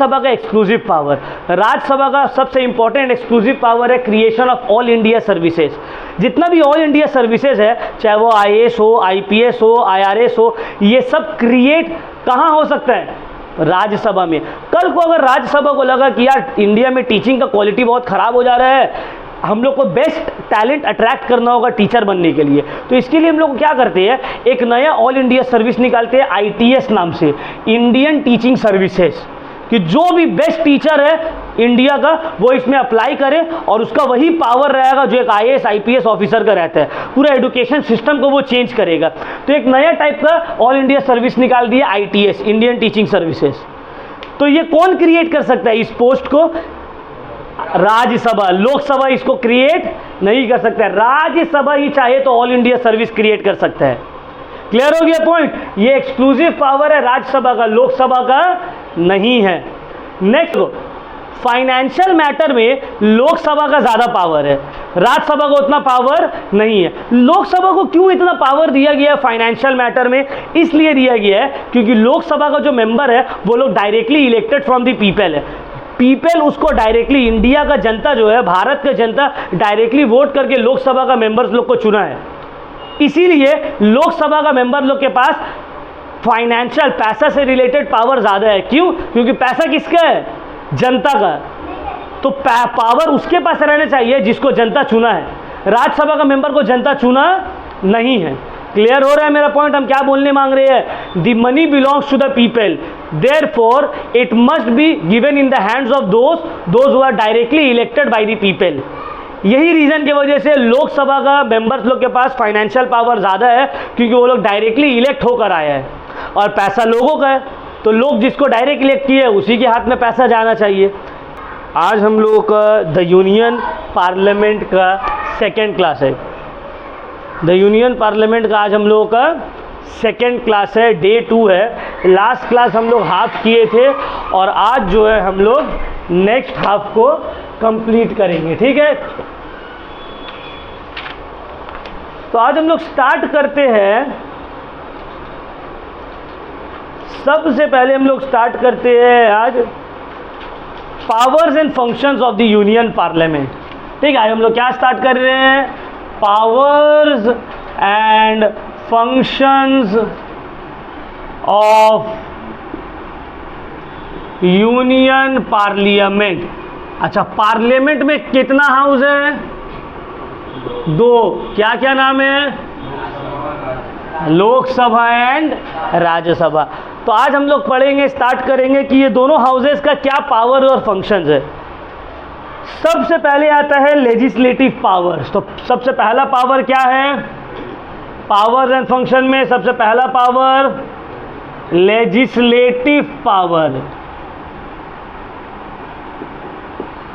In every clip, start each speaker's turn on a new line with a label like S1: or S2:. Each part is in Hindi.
S1: राज्यसभा का एक्सक्लूसिव पावर, राज्यसभा का सबसे इंपॉर्टेंट एक्सक्लूसिव पावर है creation of all India services. जितना भी ऑल इंडिया सर्विसेज है, चाहे वो IAS हो, IPS हो, IRS हो, ये सब क्रिएट कहाँ हो सकता है? राज्यसभा में। कल को अगर राज्यसभा को लगा कि यार इंडिया में टीचिंग का क्वालिटी बहुत ख़राब हो जा रहा है, हम लोग को बेस्ट टैलेंट अट्रैक्ट करना होगा टीचर बनने के लिए, तो इसके लिए हम लोग क्या करते हैं, एक नया ऑल इंडिया सर्विस निकालते हैं ITS नाम से, इंडियन टीचिंग सर्विसेज, कि जो भी बेस्ट टीचर है इंडिया का वो इसमें अप्लाई करे और उसका वही पावर रहेगा जो एक IAS IPS ऑफिसर का रहता है। पूरा एजुकेशन सिस्टम को वो चेंज करेगा। तो एक नया टाइप का ऑल इंडिया सर्विस निकाल दिया ITS, इंडियन टीचिंग सर्विसेज। तो ये कौन क्रिएट कर सकता है इस पोस्ट को? राज्यसभा। लोकसभा इसको क्रिएट नहीं कर सकता है, राज्यसभा ही चाहे तो ऑल इंडिया सर्विस क्रिएट कर सकता है। क्लियर हो गया पॉइंट? ये एक्सक्लूसिव पावर है राज्यसभा का, लोकसभा का नहीं है। नेक्स्ट, फाइनेंशियल मैटर में लोकसभा का ज़्यादा पावर है, राज्यसभा को उतना पावर नहीं है। लोकसभा को क्यों इतना पावर दिया गया है फाइनेंशियल मैटर में? इसलिए दिया गया है क्योंकि लोकसभा का जो मेंबर है वो लोग directly elected from the people है। पीपल उसको डायरेक्टली, इंडिया का जनता जो है, भारत का जनता डायरेक्टली वोट करके लोकसभा का मेंबर्स लोग को चुना है। इसीलिए लोकसभा का मेंबर लोग के पास फाइनेंशियल, पैसा से रिलेटेड पावर ज़्यादा है। क्यों? क्योंकि पैसा किसका है? जनता का। तो पावर उसके पास रहना चाहिए जिसको जनता चुना है। राज्यसभा का मेंबर को जनता चुना नहीं है। क्लियर हो रहा है मेरा पॉइंट? हम क्या बोलने मांग रहे हैं? The money belongs to the people, therefore it must be given in the hands of those who are directly elected by the people. यही रीज़न की वजह से लोकसभा का मेंबर्स लोग के पास फाइनेंशियल पावर ज़्यादा है, क्योंकि वो लोग डायरेक्टली इलेक्ट होकर आए हैं और पैसा लोगों का है। तो लोग जिसको डायरेक्ट इलेक्ट किए उसी के हाथ में पैसा जाना चाहिए। आज हम लोगों का द यूनियन पार्लियामेंट का सेकेंड क्लास है। द यूनियन पार्लियामेंट का आज हम लोगों का सेकेंड क्लास है, डे 2 है। लास्ट क्लास हम लोग हाफ किए थे और आज जो है हम लोग नेक्स्ट हाफ को कंप्लीट करेंगे। ठीक है, तो आज हम लोग स्टार्ट करते हैं। सबसे पहले हम लोग स्टार्ट करते हैं आज powers and functions of the union parliament. ठीक है, आज हम लोग क्या स्टार्ट कर रहे हैं? Powers and functions of union parliament. अच्छा, पार्लियामेंट में कितना हाउस है? 2। क्या क्या नाम है? लोकसभा एंड राज्यसभा। तो आज हम लोग पढ़ेंगे, स्टार्ट करेंगे कि ये दोनों हाउसेस का क्या पावर और फंक्शंस है। सबसे पहले आता है लेजिस्लेटिव पावर्स। तो सबसे पहला पावर क्या है? पावर्स एंड फंक्शन में सबसे पहला power legislative power.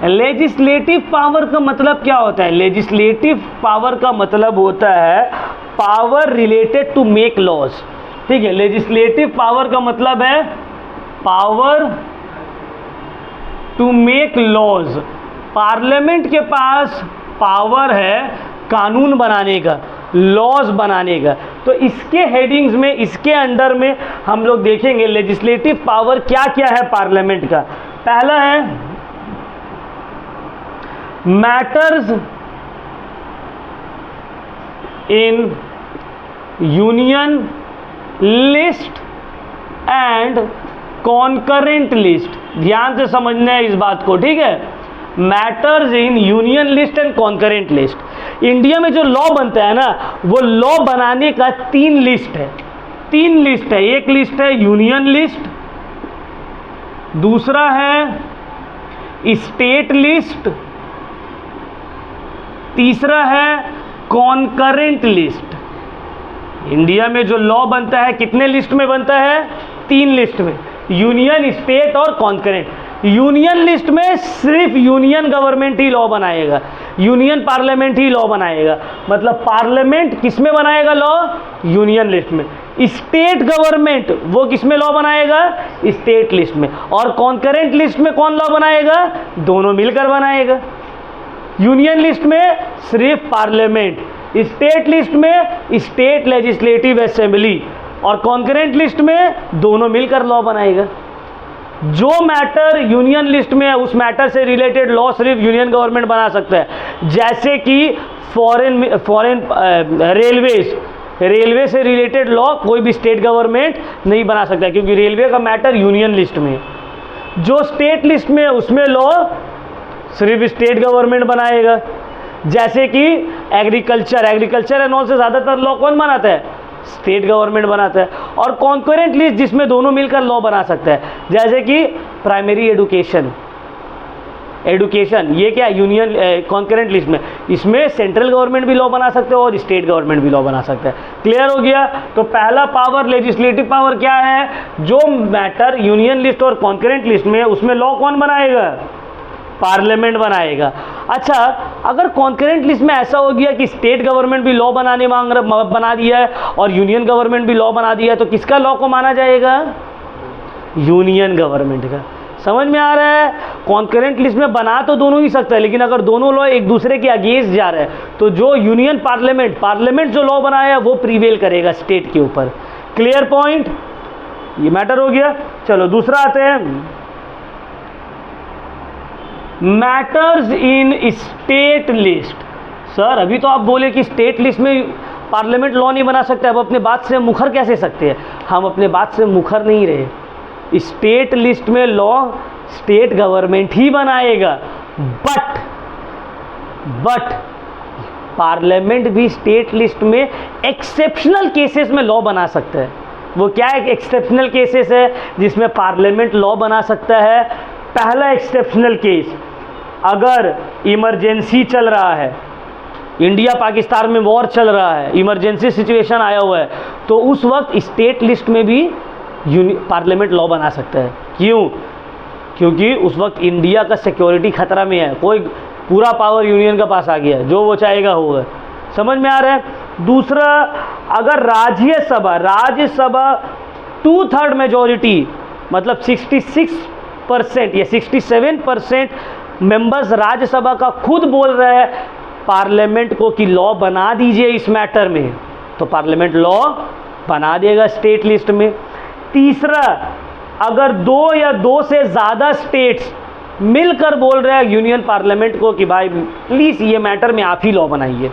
S1: Legislative power का मतलब क्या होता है? लेजिस्लेटिव पावर का मतलब होता है power related to make laws. ठीक है, लेजिस्लेटिव पावर का मतलब है power to make laws. Parliament के पास पावर है कानून बनाने का, लॉज बनाने का। तो इसके हेडिंग्स में, इसके अंडर में हम लोग देखेंगे लेजिस्लेटिव पावर क्या क्या है पार्लियामेंट का। पहला है matters in union list and concurrent list. ध्यान से समझना है इस बात को, ठीक है? Matters in union list and concurrent list. India में जो लॉ बनता है ना, वो लॉ बनाने का 3 लिस्ट है। 3 लिस्ट है। एक लिस्ट है यूनियन लिस्ट, दूसरा है स्टेट लिस्ट, तीसरा है कॉन्करेंट लिस्ट। इंडिया में जो लॉ बनता है कितने लिस्ट में बनता है? 3 लिस्ट में, यूनियन, स्टेट और कॉन्करेंट। यूनियन लिस्ट में सिर्फ यूनियन गवर्नमेंट ही लॉ बनाएगा, यूनियन पार्लियामेंट ही लॉ बनाएगा। मतलब पार्लियामेंट किस में बनाएगा लॉ? यूनियन लिस्ट में। स्टेट गवर्नमेंट वो किस में लॉ बनाएगा? स्टेट लिस्ट में। और कॉन्करेंट लिस्ट में कौन लॉ बनाएगा? दोनों मिलकर बनाएगा। यूनियन लिस्ट में सिर्फ पार्लियामेंट, स्टेट लिस्ट में स्टेट लेजिस्लेटिव असेंबली, और कॉन्करेंट लिस्ट में दोनों मिलकर लॉ बनाएगा। जो मैटर यूनियन लिस्ट में है उस मैटर से रिलेटेड लॉ सिर्फ यूनियन गवर्नमेंट बना सकता है। जैसे कि फॉरेन रेलवे से रिलेटेड लॉ कोई भी स्टेट गवर्नमेंट नहीं बना सकता, क्योंकि रेलवे का मैटर यूनियन लिस्ट में। जो स्टेट लिस्ट में है उसमें लॉ सिर्फ स्टेट गवर्नमेंट बनाएगा। जैसे कि एग्रीकल्चर एंड ऑल से ज़्यादातर लॉ कौन बनाता है? स्टेट गवर्नमेंट बनाता है। और कॉन्करेंट लिस्ट जिसमें दोनों मिलकर लॉ बना सकता है, जैसे कि प्राइमरी एजुकेशन, ये क्या यूनियन कॉन्करेंट लिस्ट में, इसमें सेंट्रल गवर्नमेंट भी लॉ बना सकते हो और स्टेट गवर्नमेंट भी लॉ बना सकता है। क्लियर हो गया? तो पहला पावर लेजिस्लेटिव पावर क्या है? जो मैटर यूनियन लिस्ट और कॉन्करेंट लिस्ट में उसमें लॉ कौन बनाएगा? पार्लियामेंट बनाएगा। अच्छा, अगर कॉन्करेंट लिस्ट में ऐसा हो गया कि स्टेट गवर्नमेंट भी लॉ बना दिया है और यूनियन गवर्नमेंट भी लॉ बना दिया है, तो किसका लॉ को माना जाएगा? यूनियन गवर्नमेंट का। समझ में आ रहा है? कॉन्करेंट लिस्ट में बना तो दोनों ही सकता है, लेकिन अगर दोनों लॉ एक दूसरे के अगेंस्ट जा रहे हैं तो जो यूनियन पार्लियामेंट जो लॉ बनाया वो प्रीवेल करेगा स्टेट के ऊपर। Clear point? ये मैटर हो गया। चलो दूसरा आते हैं, matters in state list. Sir अभी तो आप बोले कि स्टेट लिस्ट में पार्लियामेंट लॉ नहीं बना सकते, अब अपने बात से मुखर कैसे सकते हैं? हम अपने बात से मुखर नहीं रहे। स्टेट लिस्ट में लॉ स्टेट गवर्नमेंट ही बनाएगा, बट पार्लियामेंट भी स्टेट लिस्ट में एक्सेप्शनल केसेस में लॉ बना सकता है। वो क्या एक एक्सेप्शनल केसेस है जिसमें पार्लियामेंट लॉ बना सकता है? पहला एक्सेप्शनल केस, अगर इमरजेंसी चल रहा है, इंडिया पाकिस्तान में वॉर चल रहा है, इमरजेंसी सिचुएशन आया हुआ है, तो उस वक्त स्टेट लिस्ट में भी पार्लियामेंट लॉ बना सकता है। क्यों? क्योंकि उस वक्त इंडिया का सिक्योरिटी खतरा में है, कोई पूरा पावर यूनियन के पास आ गया, जो वो चाहेगा होगा। समझ में आ रहा है? दूसरा, अगर राज्यसभा 2/3 मेजॉरिटी मतलब 66% या 67% मेंबर्स राज्यसभा का खुद बोल रहे हैं पार्लियामेंट को कि लॉ बना दीजिए इस मैटर में, तो पार्लियामेंट लॉ बना देगा स्टेट लिस्ट में। तीसरा, अगर 2 या 2 से ज़्यादा स्टेट्स मिलकर बोल रहे हैं यूनियन पार्लियामेंट को कि भाई प्लीज़ ये मैटर में आप ही लॉ बनाइए,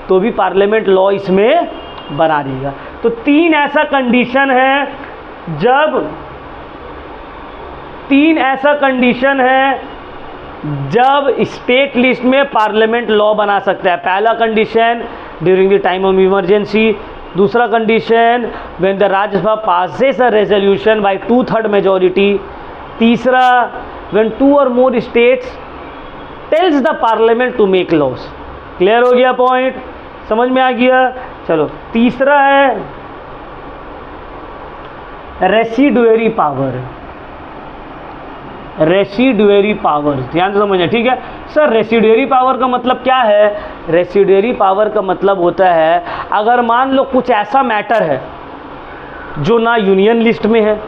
S1: तो भी पार्लियामेंट लॉ इसमें बना देगा। तो 3 ऐसा कंडीशन है जब स्टेट लिस्ट में पार्लियामेंट लॉ बना सकता है। पहला condition during the time of emergency, दूसरा condition when the Rajya Sabha passes a resolution by 2/3 majority, तीसरा व्हेन 2 और more states tells the parliament to make laws. Clear हो गया पॉइंट? समझ में आ गया? चलो तीसरा है रेसिडुअरी पावर। ध्यान से समझना, ठीक है सर? रेसिडुअरी पावर का मतलब क्या है? रेसिडुअरी पावर का मतलब होता है, अगर मान लो कुछ ऐसा मैटर है जो ना यूनियन लिस्ट में है,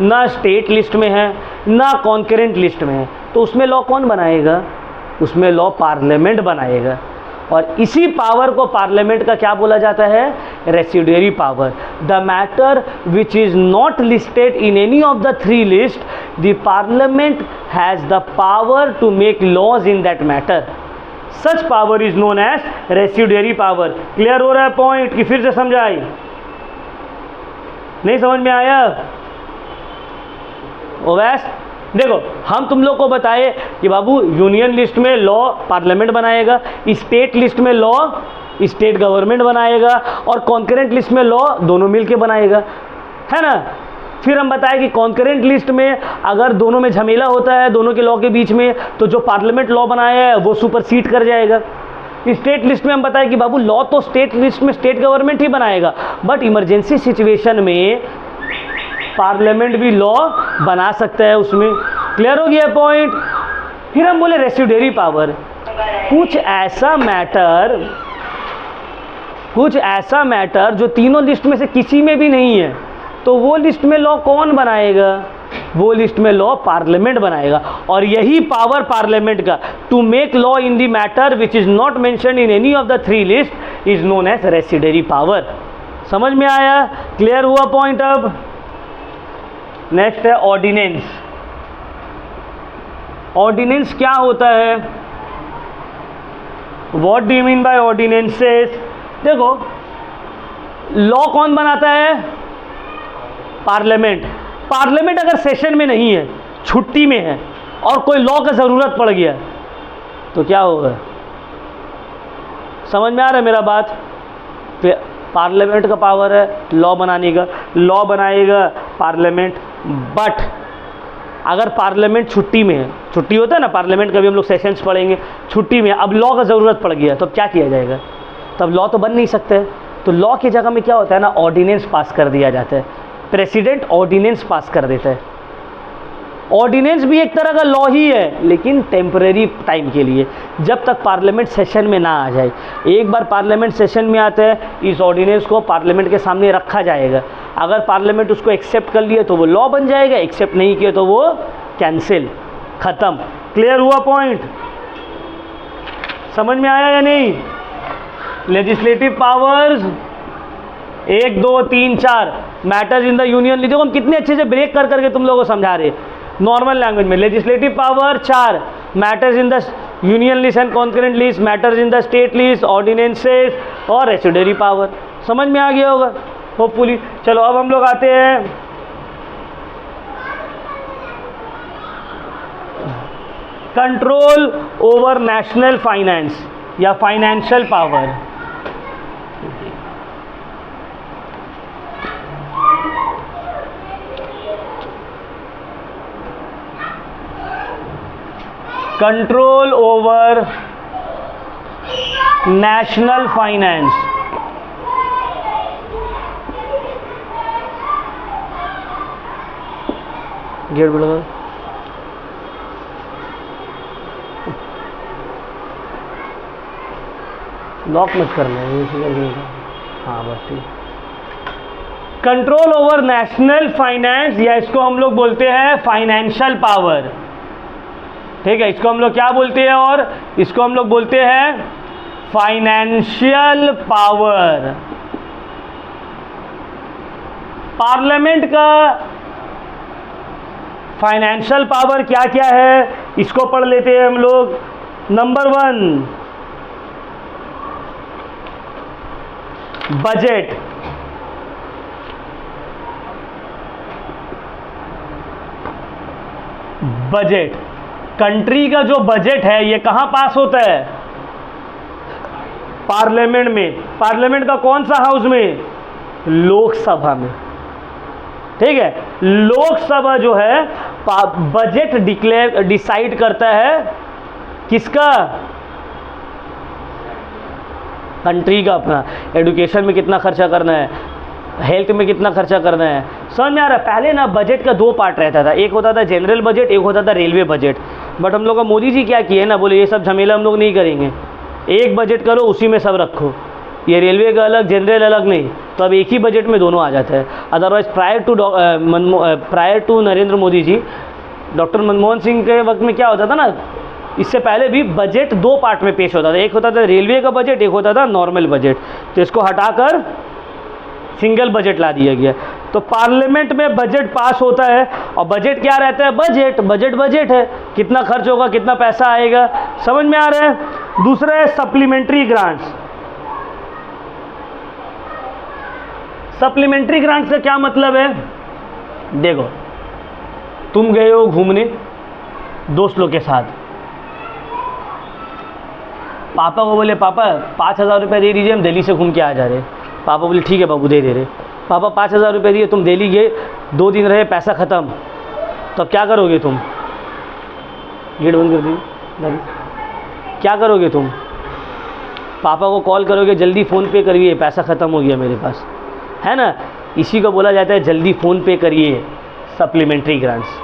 S1: ना स्टेट लिस्ट में है, ना कॉन्करेंट लिस्ट में है, तो उसमें लॉ कौन बनाएगा? उसमें लॉ पार्लियामेंट बनाएगा। और इसी पावर को पार्लियामेंट का क्या बोला जाता है? Residuary power. The matter which is not listed in any of the 3 list, the parliament has the power to make laws in that matter. Such power is known as residuary power. Clear हो रहा है पॉइंट कि फिर से समझाई? नहीं समझ में आया? ओवैस देखो, हम तुम लोग को बताए कि बाबू यूनियन लिस्ट में लॉ पार्लियामेंट बनाएगा, स्टेट लिस्ट में लॉ स्टेट गवर्नमेंट बनाएगा, और कॉन्करेंट लिस्ट में लॉ दोनों मिलके बनाएगा, है ना? फिर हम बताए कि कॉन्करेंट लिस्ट में अगर दोनों में झमेला होता है, दोनों के लॉ के बीच में, तो जो पार्लियामेंट लॉ बनाया है वो सुपरसीड कर जाएगा। स्टेट लिस्ट में हम बताए कि बाबू लॉ तो स्टेट लिस्ट में स्टेट गवर्नमेंट ही बनाएगा, बट इमरजेंसी सिचुएशन में पार्लियामेंट भी लॉ बना सकता है उसमें। क्लियर हो गया पॉइंट? फिर हम बोले रेसिडुअरी पावर, कुछ ऐसा मैटर जो तीनों लिस्ट में से किसी में भी नहीं है, तो वो लिस्ट में लॉ कौन बनाएगा? वो लिस्ट में लॉ पार्लियामेंट बनाएगा। और यही पावर पार्लियामेंट का to make law in the matter which is not mentioned in any of the 3 list is known as residuary power. समझ में आया? क्लियर हुआ पॉइंट? अब नेक्स्ट है ऑर्डिनेंस। ऑर्डिनेंस क्या होता है? What do you mean by ordinances? देखो, लॉ कौन बनाता है? पार्लियामेंट। पार्लियामेंट अगर सेशन में नहीं है, छुट्टी में है, और कोई लॉ का ज़रूरत पड़ गया तो क्या होगा? समझ में आ रहा है मेरा बात? पार्लियामेंट का पावर है लॉ बनाने का, लॉ बनाएगा पार्लियामेंट। बट अगर पार्लियामेंट छुट्टी में है, छुट्टी होता है ना पार्लियामेंट, कभी हम लोग सेशंस पढ़ेंगे, छुट्टी में, अब लॉ का ज़रूरत पड़ गया तो क्या किया जाएगा? तब लॉ तो बन नहीं सकते। तो लॉ की जगह में क्या होता है ना, ऑर्डिनेंस पास कर दिया जाता है। प्रेसिडेंट ऑर्डिनेंस पास कर देता है। ऑर्डिनेंस भी एक तरह का लॉ ही है, लेकिन टेम्परेरी टाइम के लिए, जब तक पार्लियामेंट सेशन में ना आ जाए। एक बार पार्लियामेंट सेशन में आता है, इस ऑर्डिनेंस को पार्लियामेंट के सामने रखा जाएगा। अगर पार्लियामेंट उसको एक्सेप्ट कर लिया तो वो लॉ बन जाएगा, एक्सेप्ट नहीं किया तो वो कैंसिल, ख़त्म। क्लियर हुआ पॉइंट? समझ में आया या नहीं? Legislative powers 1 2 3 4 matters in the union. देखो हम कितने अच्छे से ब्रेक कर करके तुम लोगों को समझा रहे नॉर्मल लैंग्वेज में। Legislative power 4, matters in the union list and concurrent list, matters in the state list, ordinances और रेसिडरी पावर। समझ में आ गया होगा होपफुली। चलो अब हम लोग आते हैं कंट्रोल ओवर नेशनल फाइनेंस या financial power. Control over national finance. Gate बोलो, लॉक मत करना है। हाँ बस ठीक। कंट्रोल ओवर नेशनल फाइनेंस, या इसको हम लोग बोलते हैं फाइनेंशियल पावर। ठीक है, इसको हम लोग क्या बोलते हैं? और इसको हम लोग बोलते हैं फाइनेंशियल पावर। पार्लियामेंट का फाइनेंशियल पावर क्या क्या है, इसको पढ़ लेते हैं हम लोग। Number 1, budget. बजट, कंट्री का जो बजट है ये कहाँ पास होता है? पार्लियामेंट में। पार्लियामेंट का कौन सा हाउस में? लोकसभा में। ठीक है, लोकसभा जो है बजट डिसाइड करता है किसका? कंट्री का। अपना एजुकेशन में कितना खर्चा करना है, हेल्थ में कितना खर्चा करना है। समझ में आ रहा है? पहले ना बजट का 2 पार्ट रहता था, एक होता था जनरल बजट, एक होता था रेलवे बजट। बट हम लोग का मोदी जी क्या किए ना, बोले ये सब झमेला हम लोग नहीं करेंगे, एक बजट करो उसी में सब रखो, ये रेलवे का अलग जनरल अलग नहीं। तो अब एक ही बजट में दोनों आ जाता है। Otherwise prior to Narendra Modi ji, doctor Manmohan Singh के वक्त में क्या होता था ना, इससे पहले भी बजट 2 पार्ट में पेश होता था। एक होता था रेलवे का बजट, एक होता था नॉर्मल बजट। तो इसको हटाकर सिंगल बजट ला दिया गया। तो पार्लियामेंट में बजट पास होता है, और बजट क्या रहता है? बजट। बजट है, कितना खर्च होगा, कितना पैसा आएगा। समझ में आ रहा है? दूसरा है सप्लीमेंट्री ग्रांट्स। सप्लीमेंट्री ग्रांट्स का क्या मतलब है? देखो, तुम गए हो घूमने दोस्त लोग के साथ, पापा को बोले पापा 5,000 रुपये दे दीजिए, हम दिल्ली से घूम के आ जा रहे। पापा बोले ठीक है बाबू दे रहे। पापा 5,000 रुपये दिए, तुम दिल्ली गए, 2 दिन रहे, पैसा ख़त्म, तो अब क्या करोगे तुम? गेट बंद कर दीजिए। क्या करोगे तुम? पापा को कॉल करोगे, जल्दी फ़ोन पे करिए, पैसा ख़त्म हो गया मेरे पास, है ना? इसी को बोला जाता है जल्दी फ़ोन पे करिए, सप्लीमेंट्री ग्रांट्स।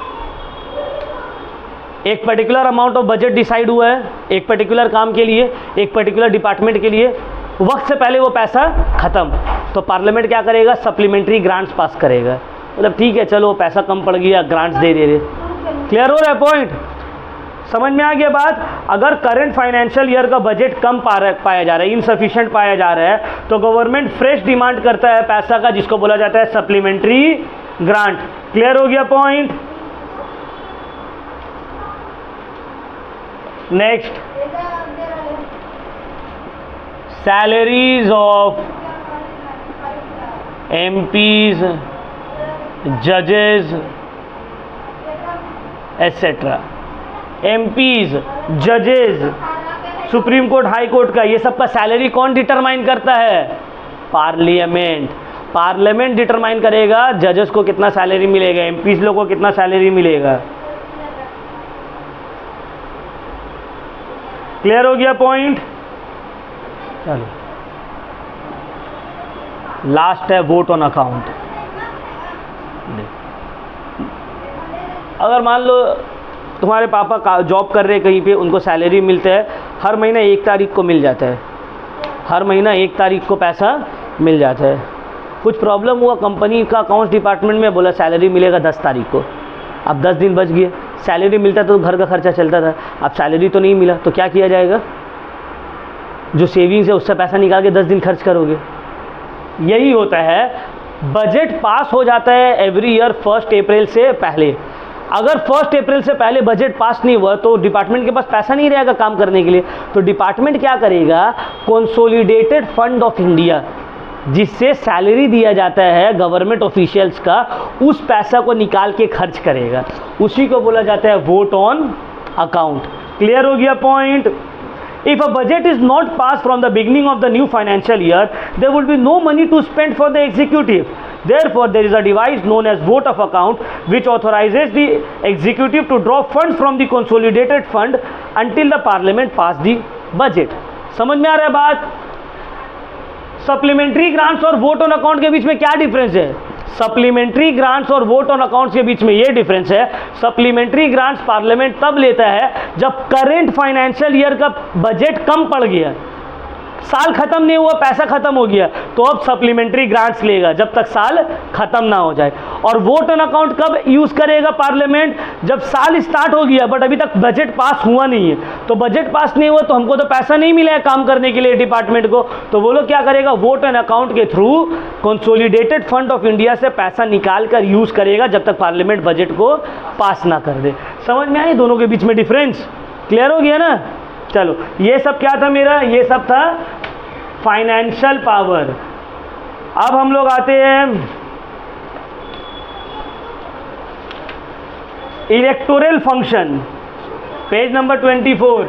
S1: एक particular amount of budget decide हुआ है एक पर्टिकुलर काम के लिए, एक पर्टिकुलर डिपार्टमेंट के लिए, वक्त से पहले वो पैसा ख़त्म, तो पार्लियामेंट क्या करेगा? सप्लीमेंट्री ग्रांट्स पास करेगा। मतलब ठीक है चलो पैसा कम पड़ गया, ग्रांट्स दे रहे। क्लियर हो रहा है पॉइंट? समझ में आ गया बात? अगर करंट फाइनेंशियल ईयर का बजट कम पाया जा रहा है, इनसफिशिएंट पाया जा रहा है, तो गवर्नमेंट फ्रेश डिमांड करता है पैसा का, जिसको बोला जाता है सप्लीमेंट्री ग्रांट। क्लियर हो गया point? Next, salaries of MPs, जजेस एटसेट्रा। एमपीज, जजेस, सुप्रीम कोर्ट, हाई कोर्ट का, ये सब का सैलरी कौन डिटरमाइन करता है? पार्लियामेंट। पार्लियामेंट डिटरमाइन करेगा जजेस को कितना सैलरी मिलेगा, एमपीज लोगों को कितना सैलरी मिलेगा। क्लियर हो गया पॉइंट? चलो लास्ट है वोट ऑन अकाउंट। अगर मान लो तुम्हारे पापा का जॉब कर रहे हैं कहीं पे, उनको सैलरी मिलता है हर महीना 1 तारीख को मिल जाता है, हर महीना 1 तारीख को पैसा मिल जाता है। कुछ प्रॉब्लम हुआ कंपनी का अकाउंट्स डिपार्टमेंट में, बोला सैलरी मिलेगा 10 तारीख को। अब 10 दिन बच गए, सैलरी मिलता तो घर का खर्चा चलता था, अब सैलरी तो नहीं मिला तो क्या किया जाएगा? जो सेविंग्स है उससे पैसा निकाल के 10 दिन खर्च करोगे। यही होता है, बजट पास हो जाता है एवरी ईयर 1 अप्रैल से पहले। अगर 1 अप्रैल से पहले बजट पास नहीं हुआ तो डिपार्टमेंट के पास पैसा नहीं रहेगा काम करने के लिए। तो डिपार्टमेंट क्या करेगा? कंसोलिडेटेड फंड ऑफ इंडिया, जिससे सैलरी दिया जाता है गवर्नमेंट ऑफिशियल्स का, उस पैसा को निकाल के खर्च करेगा। उसी को बोला जाता है वोट ऑन अकाउंट। क्लियर हो गया point? If a budget is not passed from the beginning of the new financial year, there will be no money to spend for the executive. Therefore, there is a device known as vote of account, which authorizes the executive to draw funds from the consolidated fund until the parliament pass the budget. समझ में आ रहा है बात? सप्लीमेंट्री ग्रांट्स और वोट ऑन अकाउंट के बीच में क्या डिफरेंस है? सप्लीमेंट्री ग्रांट्स और वोट ऑन अकाउंट्स के बीच में ये डिफरेंस है, सप्लीमेंट्री ग्रांट्स पार्लियामेंट तब लेता है जब करंट फाइनेंशियल ईयर का बजट कम पड़ गया, साल खत्म नहीं हुआ, पैसा खत्म हो गया, तो अब सप्लीमेंट्री ग्रांट्स लेगा जब तक साल खत्म ना हो जाए। और वोट ऑन अकाउंट कब यूज करेगा पार्लियामेंट? जब साल स्टार्ट हो गया बट अभी तक बजट पास हुआ नहीं है। तो बजट पास नहीं हुआ तो हमको तो पैसा नहीं मिला है काम करने के लिए डिपार्टमेंट को, तो वो लोग क्या करेगा? वोट ऑन अकाउंट के through consolidated fund of India से पैसा निकाल कर यूज करेगा जब तक पार्लियामेंट बजट को पास ना कर दे। समझ में आई दोनों के बीच में डिफरेंस? क्लियर हो गया ना? चलो ये सब क्या था मेरा? ये सब था फाइनेंशियल पावर। अब हम लोग आते हैं electoral function, page number 24।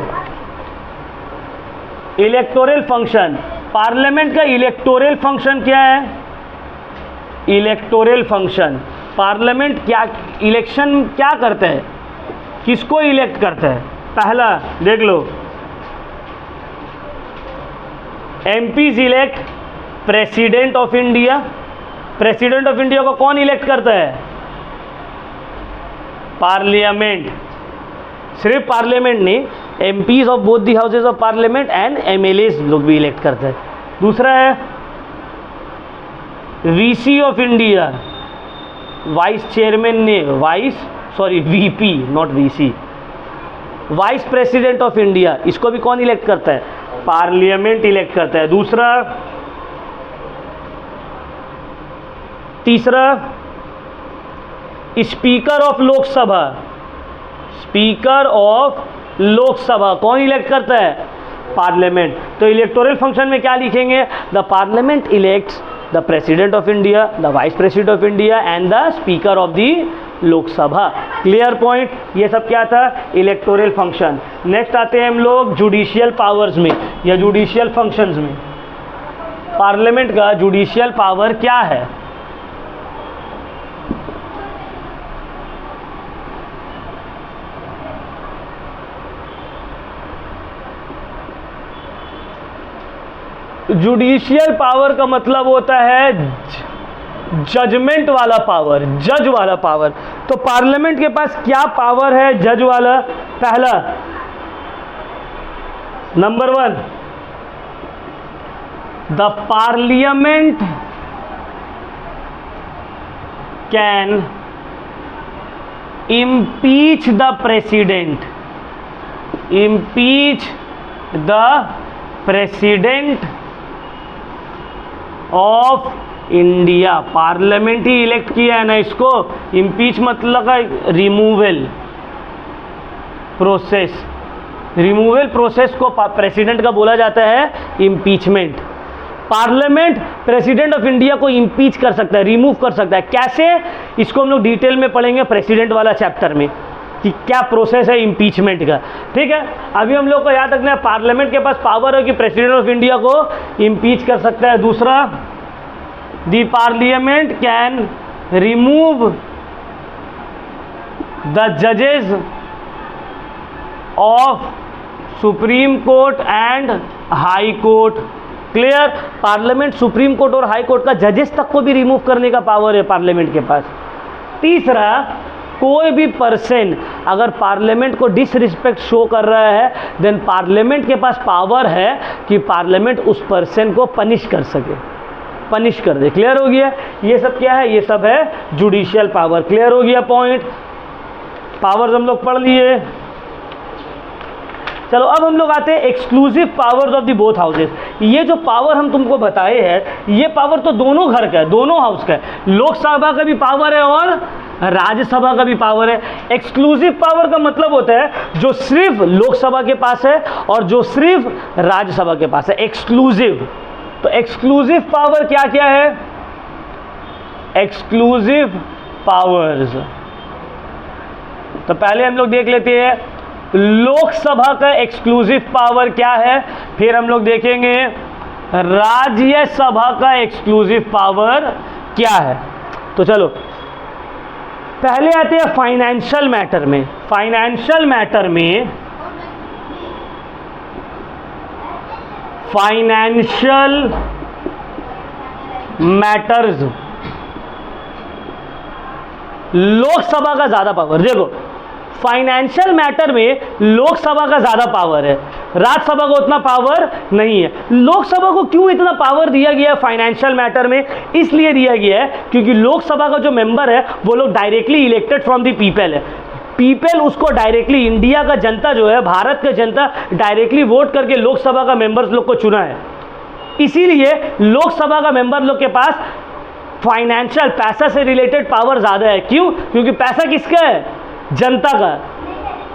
S1: Electoral function, parliament का इलेक्टोरल फंक्शन क्या है? इलेक्टोरल फंक्शन, पार्लियामेंट क्या इलेक्शन क्या करता है, किसको इलेक्ट करता है? पहला देख लो, MPs elect president of India. President of India को कौन इलेक्ट करता है? पार्लियामेंट। सिर्फ पार्लियामेंट नहीं, MPs of both the houses of parliament and MLAs लोग भी इलेक्ट करते हैं। दूसरा है VC of India, vice chairman ने VP not VC, vice president of India, इसको भी कौन इलेक्ट करता है? पार्लियामेंट इलेक्ट करता है। तीसरा speaker of Lok Sabha, speaker of Lok Sabha कौन इलेक्ट करता है? पार्लियामेंट। तो इलेक्टोरल फंक्शन में क्या लिखेंगे? The parliament elects the president of India, the vice president of India and the speaker of the Lok Sabha. Clear point? ये सब क्या था? Electoral function. नेक्स्ट आते हैं हम लोग जुडिशियल पावर्स में या जुडिशियल फंक्शंस में। पार्लियामेंट का जुडिशियल पावर क्या है? जुडिशियल पावर का मतलब होता है जजमेंट वाला पावर, जज वाला पावर। तो पार्लियामेंट के पास क्या पावर है जज वाला? पहला, number 1, the parliament can impeach the president, impeach the president of India. Parliament he elect किया है ना इसको। इम्पीच मतलब का रिमूवल प्रोसेस, रिमूवल प्रोसेस को प्रेसिडेंट का बोला जाता है impeachment. Parliament president of India को इम्पीच कर सकता है, रिमूव कर सकता है। कैसे, इसको हम लोग डिटेल में पढ़ेंगे प्रेसिडेंट वाला चैप्टर में कि क्या प्रोसेस है इम्पीचमेंट का। ठीक है, अभी हम लोग को याद रखना है पार्लियामेंट के पास पावर है कि प्रेसिडेंट ऑफ इंडिया को इम्पीच कर सकता है। दूसरा, the parliament can remove the जजेस of supreme court and high court. Clear, parliament supreme court और हाई कोर्ट का जजेस तक को भी रिमूव करने का पावर है पार्लियामेंट के पास। तीसरा, कोई भी पर्सन अगर पार्लियामेंट को डिसरिस्पेक्ट शो कर रहा है देन पार्लियामेंट के पास पावर है कि पार्लियामेंट उस पर्सन को पनिश कर सके, पनिश कर दे। क्लियर हो गया, ये सब क्या है, ये सब है जुडिशियल पावर। क्लियर हो गया पॉइंट, पावर्स हम लोग पढ़ लिए। चलो अब हम लोग आते हैं exclusive powers of the both houses. ये जो पावर हम तुमको बताए हैं ये पावर तो दोनों घर का है, दोनों हाउस का है। लोकसभा का भी पावर है और राज्यसभा का भी पावर है। एक्सक्लूसिव पावर का मतलब होता है जो सिर्फ लोकसभा के पास है और जो सिर्फ राज्यसभा के पास है, एक्सक्लूसिव। तो एक्सक्लूसिव पावर क्या क्या है, एक्सक्लूसिव पावर्स। तो पहले हम लोग देख लेते हैं लोकसभा का एक्सक्लूसिव पावर क्या है, फिर हम लोग देखेंगे राज्यसभा का एक्सक्लूसिव पावर क्या है। तो चलो पहले आते हैं फाइनेंशियल मैटर में। फाइनेंशियल मैटर में फाइनेंशियल मैटर्स लोकसभा का ज्यादा पावर। देखो फाइनेंशियल मैटर में लोकसभा का ज्यादा पावर है, राज्यसभा को उतना पावर नहीं है। लोकसभा को क्यों इतना पावर दिया गया है फाइनेंशियल मैटर में, इसलिए दिया गया है क्योंकि लोकसभा का जो मेंबर है वो लोग directly elected from the people है। पीपल उसको डायरेक्टली, इंडिया का जनता जो है, भारत का जनता डायरेक्टली वोट करके लोकसभा का मेंबर्स लोग को चुना है। इसीलिए लोकसभा का मेंबर लोग के पास फाइनेंशियल, पैसा से रिलेटेड पावर ज्यादा है। क्यों, क्योंकि पैसा किसका है, जनता का।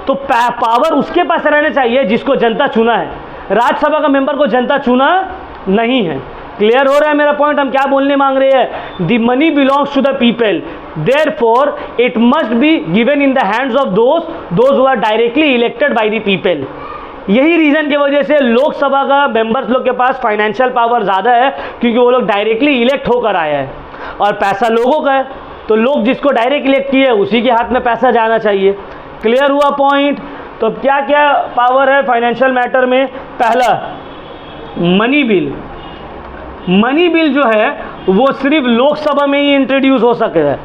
S1: तो पावर उसके पास रहना चाहिए जिसको जनता चुना है। राज्यसभा का मेंबर को जनता चुना नहीं है। क्लियर हो रहा है मेरा पॉइंट, हम क्या बोलने मांग रहे हैं, the money belongs to the people, therefore it must be given in the hands of those who are directly elected by the people. यही रीजन की वजह से लोकसभा का मेंबर्स लोग के पास फाइनेंशियल पावर ज्यादा है क्योंकि वो लोग डायरेक्टली इलेक्ट होकर आए हैं और पैसा लोगों का है। तो लोग जिसको डायरेक्ट इलेक्ट किए उसी के हाथ में पैसा जाना चाहिए। क्लियर हुआ पॉइंट। तो क्या क्या पावर है फाइनेंशियल मैटर में, पहला मनी बिल। मनी बिल जो है वो सिर्फ लोकसभा में ही इंट्रोड्यूस हो सकता है,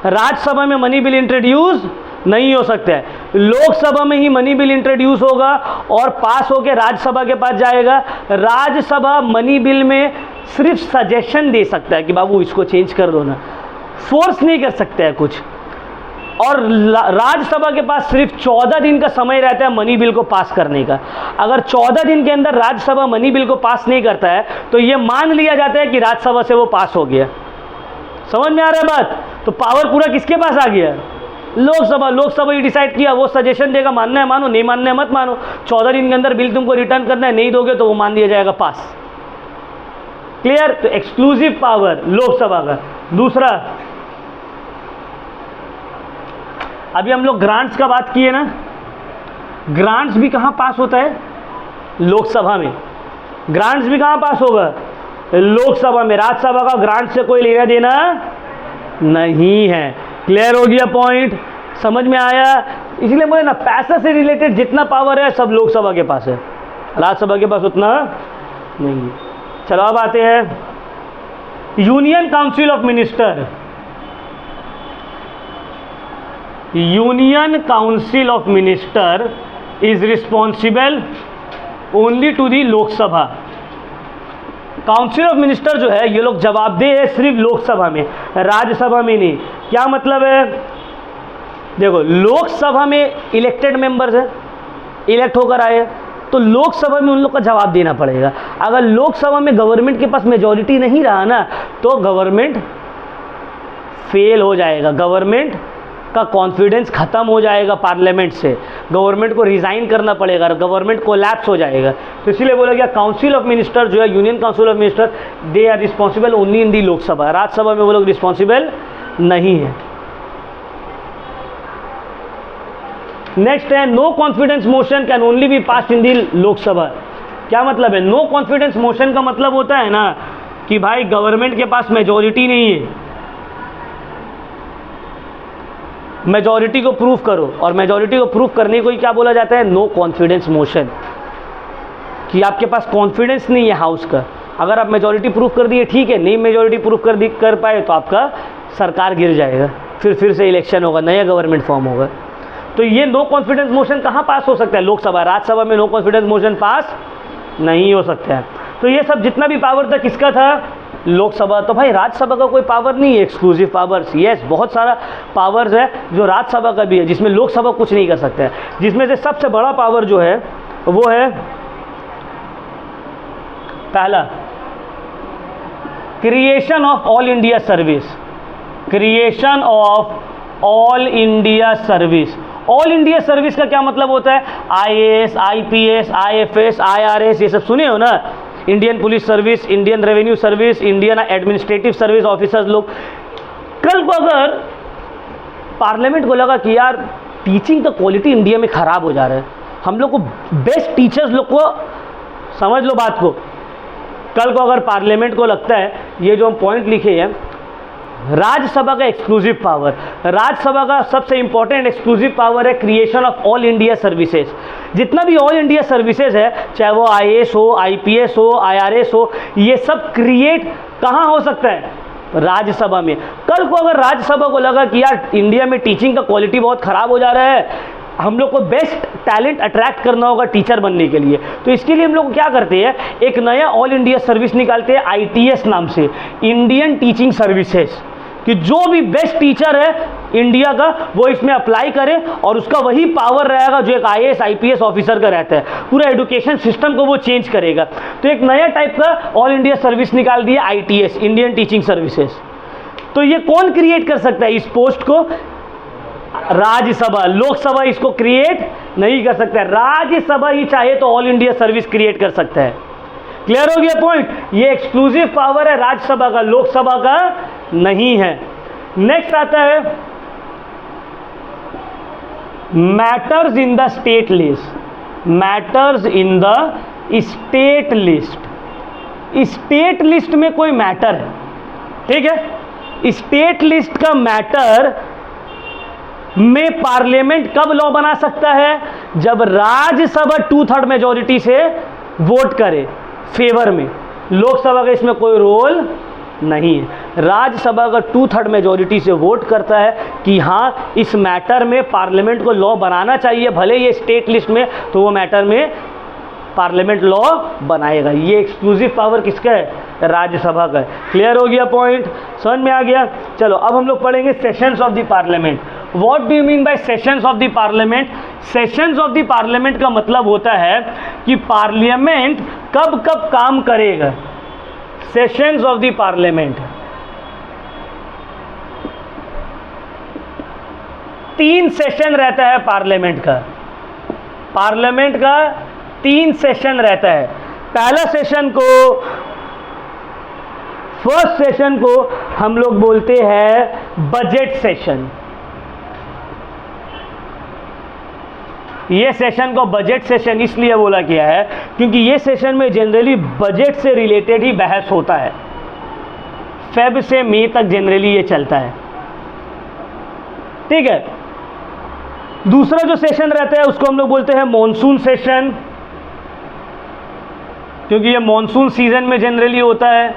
S1: राज्यसभा में मनी बिल इंट्रोड्यूस नहीं हो सकता है। लोकसभा में ही मनी बिल इंट्रोड्यूस होगा और पास होकर राज्यसभा के पास जाएगा। राज्यसभा मनी बिल में सिर्फ सजेशन दे सकता है कि बाबू इसको चेंज कर दो ना, फोर्स नहीं कर सकते हैं कुछ। और राज्यसभा के पास सिर्फ 14 दिन का समय रहता है मनी बिल को पास करने का। अगर 14 दिन के अंदर राज्यसभा मनी बिल को पास नहीं करता है तो ये मान लिया जाता है कि राज्यसभा से वो पास हो गया। समझ में आ रहा है बात। तो पावर पूरा किसके पास आ गया, लोकसभा। लोकसभा ही डिसाइड किया, वो सजेशन देगा, मानना है मानो, नहीं मानना है मत मानो। 14 दिन के अंदर बिल तुमको रिटर्न करना है, नहीं दोगे तो वो मान दिया जाएगा पास। क्लियर। तो एक्सक्लूसिव पावर लोकसभा का। दूसरा, अभी हम लोग ग्रांट्स का बात किए ना, ग्रांट्स भी कहाँ पास होता है, लोकसभा में। ग्रांट्स भी कहाँ पास होगा, लोकसभा में। राज्यसभा का ग्रांट से कोई लेना देना नहीं है। क्लियर हो गया पॉइंट, समझ में आया। इसलिए बोले ना, पैसा से रिलेटेड जितना पावर है सब लोकसभा के पास है, राज्यसभा के पास उतना नहीं है। चलो अब आते हैं union council of minister. Union council of minister is responsible only to the Lok Sabha. Council of minister जो है ये लोग जवाबदेह है सिर्फ लोकसभा में, राज्यसभा में नहीं। क्या मतलब है, देखो लोकसभा में इलेक्टेड मेंबर्स है, इलेक्ट होकर आए, तो लोकसभा में उन लोग का जवाब देना पड़ेगा। अगर लोकसभा में गवर्नमेंट के पास मेजॉरिटी नहीं रहा ना तो गवर्नमेंट फेल हो जाएगा, गवर्नमेंट का कॉन्फिडेंस खत्म हो जाएगा पार्लियामेंट से, गवर्नमेंट को रिज़ाइन करना पड़ेगा, गवर्नमेंट कोलैप्स हो जाएगा। तो इसीलिए बोला गया काउंसिल ऑफ मिनिस्टर जो है, union council of minister, they are responsible only in the Lok Sabha. Rajya Sabha में वो लोग रिस्पॉन्सिबल नहीं है। नेक्स्ट है no confidence motion can only be passed in the Lok Sabha. क्या मतलब है? नो कॉन्फिडेंस मोशन का मतलब होता है ना कि भाई गवर्नमेंट के पास मेजॉरिटी नहीं है, मेजॉरिटी को प्रूव करो, और मेजॉरिटी को प्रूव करने को ही क्या बोला जाता है? नो कॉन्फिडेंस मोशन, कि आपके पास कॉन्फिडेंस नहीं है हाउस का। अगर आप मेजॉरिटी प्रूव कर दिए ठीक है, नहीं मेजॉरिटी प्रूव कर पाए तो आपका सरकार गिर जाएगा, फिर से इलेक्शन होगा, नया गवर्नमेंट फॉर्म होगा। तो ये नो कॉन्फिडेंस मोशन कहाँ पास हो सकता है? लोकसभा। राज्यसभा में नो कॉन्फिडेंस मोशन पास नहीं हो सकता है। तो ये सब जितना भी पावर था किसका था? लोकसभा। तो भाई राज्यसभा का कोई पावर नहीं है एक्सक्लूसिव पावर्स। यस, बहुत सारा पावर्स है जो राज्यसभा का भी है, जिसमें लोकसभा कुछ नहीं कर सकता है। जिसमें से सबसे बड़ा पावर जो है वो है पहला, creation of all India service. Creation of all India service. All India service का क्या मतलब होता है? आईएएस, आईपीएस, आईएफएस, आईआरएस, ये सब सुने हो ना? Indian police service, Indian revenue service, Indian administrative service officers लोग। कल को अगर पार्लियामेंट को लगा कि यार टीचिंग का क्वालिटी इंडिया में ख़राब हो जा रहा है, हम लोग को बेस्ट टीचर्स लोग को, समझ लो बात को, कल को अगर पार्लियामेंट को लगता है, ये जो हम पॉइंट लिखे हैं, राज्यसभा का एक्सक्लूसिव पावर, राज्यसभा का सबसे इंपॉर्टेंट एक्सक्लूसिव पावर है creation of all India services. जितना भी ऑल इंडिया सर्विसेज है, चाहे वो आईएएस हो, आईपीएस हो, आईआरएस हो, ये सब क्रिएट कहाँ हो सकता है? राज्यसभा में। कल को अगर राज्यसभा को लगा कि यार इंडिया में टीचिंग का क्वालिटी बहुत ख़राब हो जा रहा है, हम लोग को बेस्ट टैलेंट अट्रैक्ट करना होगा टीचर बनने के लिए, तो इसके लिए हम लोग क्या करते हैं? एक नया ऑल इंडिया सर्विस निकालते हैं आईटीएस नाम से, इंडियन टीचिंग सर्विसेज, कि जो भी बेस्ट टीचर है इंडिया का वो इसमें अप्लाई करे और उसका वही पावर रहेगा जो एक आईएएस आईपीएस ऑफिसर का रहता है। पूरा एजुकेशन सिस्टम को वो चेंज करेगा। तो एक नया टाइप का ऑल इंडिया सर्विस निकाल दिया आईटीएस, इंडियन टीचिंग सर्विसेज। तो ये कौन क्रिएट कर सकता है इस पोस्ट को? राज्यसभा। लोकसभा इसको क्रिएट नहीं कर सकता है, राज्यसभा ही चाहे तो ऑल इंडिया सर्विस क्रिएट कर सकता है। क्लियर हो गया पॉइंट? ये एक्सक्लूसिव पावर है राज्यसभा का, लोकसभा का नहीं है। नेक्स्ट आता है matters in the state list. Matters in the state list. State list में कोई मैटर है, ठीक है? स्टेट लिस्ट का मैटर में पार्लियामेंट कब लॉ बना सकता है? जब राज्यसभा 2/3 मेजॉरिटी से वोट करे फेवर में। लोकसभा का इसमें कोई रोल नहीं है। राज्यसभा का 2/3 मेजॉरिटी से वोट करता है कि हाँ इस मैटर में पार्लियामेंट को लॉ बनाना चाहिए, भले ये स्टेट लिस्ट में, तो वो मैटर में पार्लियामेंट लॉ बनाएगा। ये एक्सक्लूसिव पावर किसका है? राज्यसभा का है। क्लियर हो गया पॉइंट? समझ में आ गया? चलो अब हम लोग पढ़ेंगे sessions of the parliament. What do you mean by sessions of the parliament? Sessions of the parliament का मतलब होता है कि पार्लियामेंट कब कब काम करेगा। Sessions of the parliament 3 session रहता है पार्लियामेंट का। पार्लियामेंट का 3 सेशन रहता है। पहला सेशन को, फर्स्ट सेशन को हम लोग बोलते हैं बजट सेशन। ये सेशन को बजट सेशन इसलिए बोला गया है क्योंकि ये सेशन में जनरली बजट से रिलेटेड ही बहस होता है। फेब से मई तक जनरली ये चलता है, ठीक है। दूसरा जो सेशन रहता है उसको हम लोग बोलते हैं मॉनसून सेशन, क्योंकि ये मॉनसून सीजन में जनरली होता है,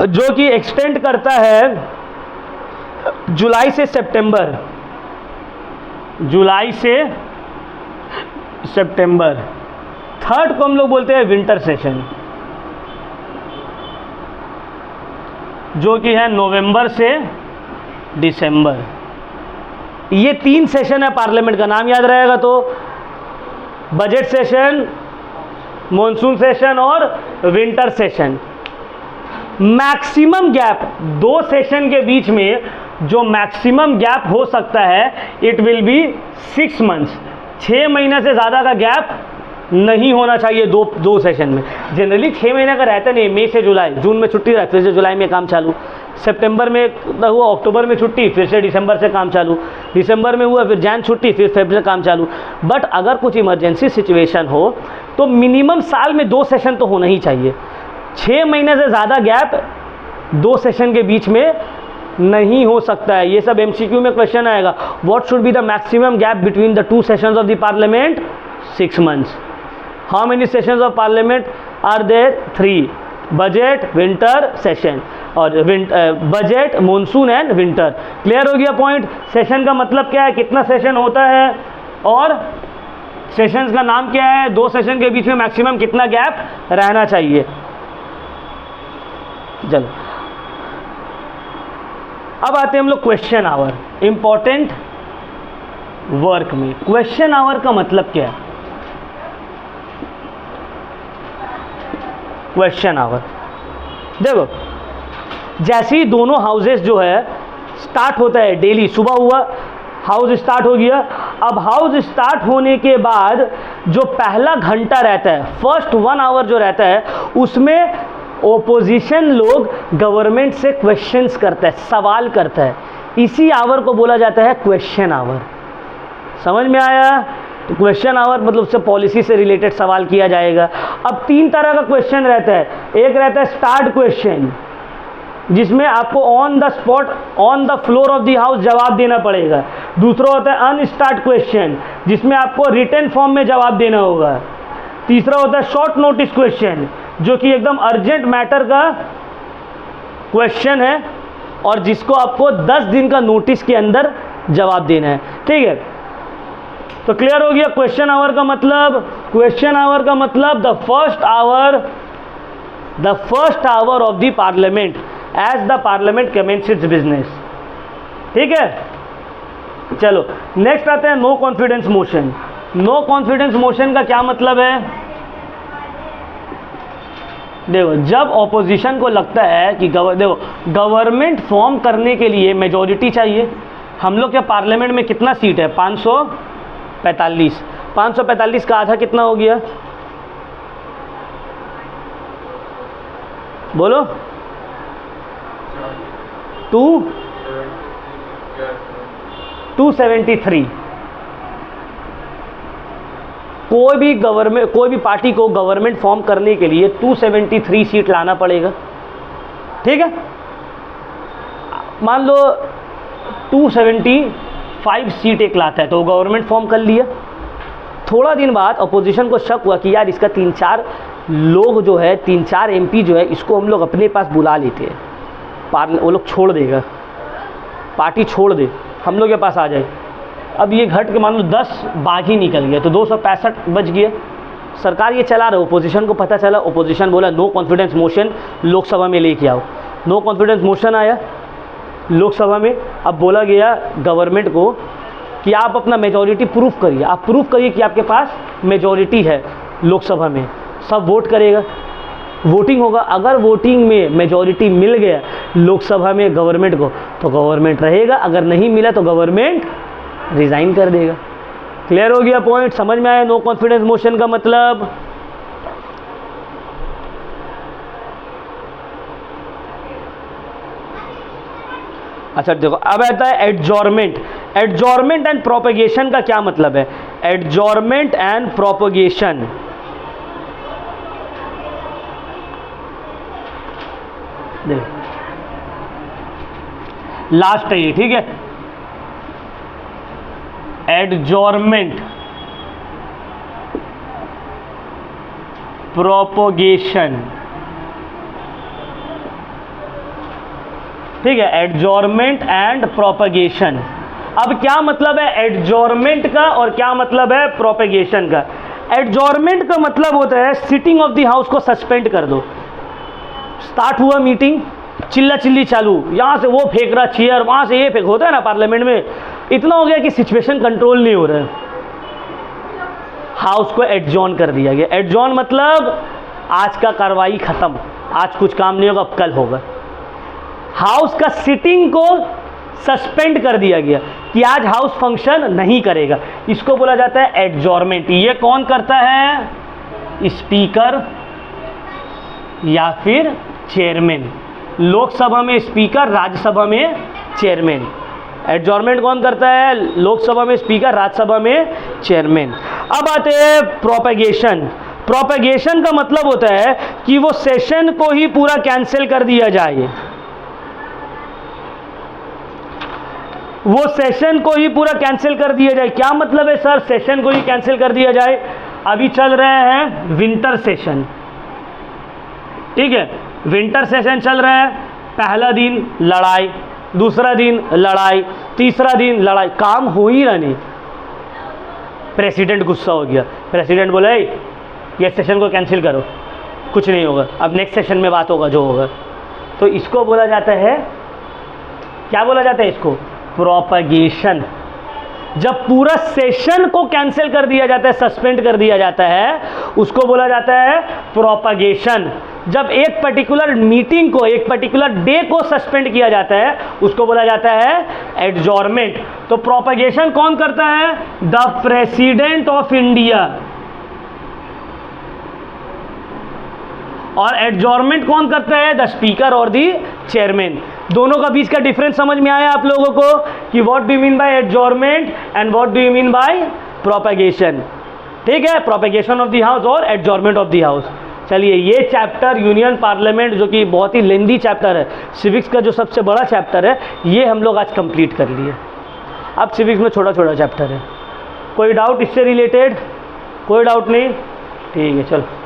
S1: जो कि एक्सटेंड करता है जुलाई से सितंबर। जुलाई से सितंबर। थर्ड को हम लोग बोलते हैं विंटर सेशन, जो कि है नवंबर से दिसंबर। ये 3 सेशन है पार्लियामेंट का। नाम याद रहेगा तो बजट सेशन, मॉनसून सेशन और winter session. Maximum gap 2 session के बीच में जो मैक्सिमम गैप हो सकता है इट विल बी 6 मंथ्स। 6 महीने से ज़्यादा का गैप नहीं होना चाहिए दो सेशन में। जनरली 6 महीने का रहता नहीं, मई से जुलाई, जून में छुट्टी रहा, फिर से जुलाई में काम चालू, सितंबर में हुआ, अक्टूबर में छुट्टी, फिर से दिसंबर से काम चालू, दिसंबर में हुआ, फिर जैन छुट्टी, फिर फरवरी से काम चालू। बट अगर कुछ इमरजेंसी सिचुएशन हो तो मिनिमम साल में 2 सेशन तो होना ही चाहिए। 6 महीने से ज़्यादा गैप 2 सेशन के बीच में नहीं हो सकता है। ये सब MCQ में क्वेश्चन आएगा। What should be the maximum gap between the 2 sessions of the parliament? 6 months. How many sessions of parliament are there? 3। Budget, winter session, और budget, monsoon and winter. Clear हो गया पॉइंट? सेशन का मतलब क्या है, कितना सेशन होता है, और सेशंस का नाम क्या है, 2 सेशन के बीच में मैक्सिमम कितना गैप रहना चाहिए। चलो अब आते हैं हम लोग क्वेश्चन आवर। इंपॉर्टेंट वर्क में क्वेश्चन आवर का मतलब क्या है? क्वेश्चन आवर देखो, जैसे ही दोनों हाउसेस जो है स्टार्ट होता है, डेली सुबह हुआ हाउस स्टार्ट हो गया। अब हाउस स्टार्ट होने के बाद जो पहला घंटा रहता है, फर्स्ट 1 आवर जो रहता है, उसमें ओपोजिशन लोग गवर्नमेंट से क्वेश्चंस करता है, सवाल करता है। इसी आवर को बोला जाता है क्वेश्चन आवर। समझ में आया? तो क्वेश्चन आवर मतलब उससे पॉलिसी से रिलेटेड सवाल किया जाएगा। अब 3 तरह का क्वेश्चन रहता है। एक रहता है स्टार्ट क्वेश्चन, जिसमें आपको on the spot, on the floor of the house जवाब देना पड़ेगा। दूसरा होता है अनस्टार्ट क्वेश्चन, जिसमें आपको रिटन फॉर्म में जवाब देना होगा। तीसरा होता है शॉर्ट नोटिस क्वेश्चन, जो कि एकदम अर्जेंट मैटर का क्वेश्चन है और जिसको आपको 10 दिन का नोटिस के अंदर जवाब देना है। ठीक है, तो क्लियर हो गया क्वेश्चन आवर का मतलब? क्वेश्चन आवर का मतलब the first hour of the parliament as the parliament commences its business. ठीक है, चलो नेक्स्ट आते हैं no confidence motion. No confidence motion का क्या मतलब है? देखो, जब ऑपोजिशन को लगता है कि गवर्नमेंट फॉर्म करने के लिए मेजॉरिटी चाहिए। हम लोग के पार्लियामेंट में कितना सीट है? 545। 545 का आधा कितना हो गया? बोलो। 273। कोई भी पार्टी को गवर्नमेंट फॉर्म करने के लिए 273 सीट लाना पड़ेगा। ठीक है, मान लो 275 सीट एक लाता है तो गवर्नमेंट फॉर्म कर लिया। थोड़ा दिन बाद अपोजिशन को शक हुआ कि यार इसका 3-4 लोग जो है, 3-4 MP जो है, इसको हम लोग अपने पास बुला लेते हैं, वो लोग छोड़ देगा, पार्टी छोड़ दे, हम लोग के पास आ जाए। अब ये घट के मान लो 10 बाघ ही निकल गया तो 265 बच गया। सरकार ये चला रहा है, ओपोजिशन को पता चला, ओपोजिशन बोला नो कॉन्फिडेंस मोशन लोकसभा में लेके आओ। नो कॉन्फिडेंस मोशन आया लोकसभा में। अब बोला गया गवर्नमेंट को कि आप अपना मेजॉरिटी प्रूफ करिए, आप प्रूफ करिए कि आपके पास मेजॉरिटी है लोकसभा में। सब वोट करेगा, वोटिंग होगा। अगर वोटिंग में मेजॉरिटी मिल गया लोकसभा में गवर्नमेंट को तो गवर्नमेंट रहेगा, अगर नहीं मिला तो गवर्नमेंट रिज़ाइन कर देगा। क्लियर हो गया पॉइंट? समझ में आया नो कॉन्फिडेंस मोशन का मतलब? अच्छा देखो, अब आता है एडजॉर्मेंट। एडजॉर्मेंट एंड प्रोपेगेशन का क्या मतलब है? एडजॉर्मेंट एंड प्रोपेगेशन, लास्ट है ये। ठीक है, एडजॉर्मेंट, प्रोपेगेशन। ठीक है, एडजॉर्मेंट एंड प्रोपेगेशन। अब क्या मतलब है एडजॉर्मेंट का और क्या मतलब है प्रोपेगेशन का? एडजॉर्मेंट का मतलब होता है सिटिंग ऑफ द हाउस को सस्पेंड कर दो। स्टार्ट हुआ मीटिंग, चिल्ला चिल्ली चालू, यहाँ से वो फेंक रहा चेयर, वहाँ से ये फेंक, होता है ना पार्लियामेंट में। इतना हो गया कि सिचुएशन कंट्रोल नहीं हो रहा है, हाउस को एडजॉर्न कर दिया गया। एडजॉर्न मतलब आज का कार्रवाई खत्म, आज कुछ काम नहीं होगा, अब कल होगा। हाउस का सिटिंग को सस्पेंड कर दिया गया कि आज हाउस फंक्शन नहीं करेगा, इसको बोला जाता है एडजॉर्नमेंट। ये कौन करता है? स्पीकर या फिर चेयरमैन। लोकसभा में स्पीकर, राज्यसभा में चेयरमैन। एडजॉर्नमेंट कौन करता है? लोकसभा में स्पीकर, राज्यसभा में चेयरमैन। अब आते हैं प्रोपेगेशन। प्रोपेगेशन का मतलब होता है कि वो सेशन को ही पूरा कैंसिल कर दिया जाए, वो सेशन को ही पूरा कैंसिल कर दिया जाए। क्या मतलब है सर सेशन को ही कैंसिल कर दिया जाए? अभी चल रहे हैं विंटर सेशन, ठीक है, विंटर सेशन चल रहा है। पहला दिन लड़ाई, दूसरा दिन लड़ाई, तीसरा दिन लड़ाई, काम हो ही रहा नहीं। प्रेसिडेंट गुस्सा हो गया, प्रेसिडेंट बोला ये सेशन को कैंसिल करो, कुछ नहीं होगा, अब नेक्स्ट सेशन में बात होगा जो होगा। तो इसको बोला जाता है, क्या बोला जाता है इसको? प्रोपगेशन। जब पूरा सेशन को कैंसिल कर दिया जाता है, सस्पेंड कर दिया जाता है, उसको बोला जाता है प्रोपगेशन। जब एक पर्टिकुलर मीटिंग को, एक पर्टिकुलर डे को सस्पेंड किया जाता है, उसको बोला जाता है एडजॉर्नमेंट। तो प्रोपगेशन कौन करता है? The president of India. और एडजॉर्नमेंट कौन करता है? द स्पीकर और द चेयरमैन। दोनों का बीच का डिफरेंस समझ में आया आप लोगों को कि what do you mean by adjournment and what do you mean by propagation? ठीक है, प्रोपेगेशन ऑफ द हाउस और एडजॉर्नमेंट ऑफ द हाउस। चलिए, ये चैप्टर यूनियन पार्लियामेंट, जो कि बहुत ही लेंदी चैप्टर है, सिविक्स का जो सबसे बड़ा चैप्टर है, ये हम लोग आज कंप्लीट कर लिए। अब सिविक्स में छोटा छोटा चैप्टर है। कोई डाउट इससे रिलेटेड? कोई डाउट नहीं? ठीक है, चलो।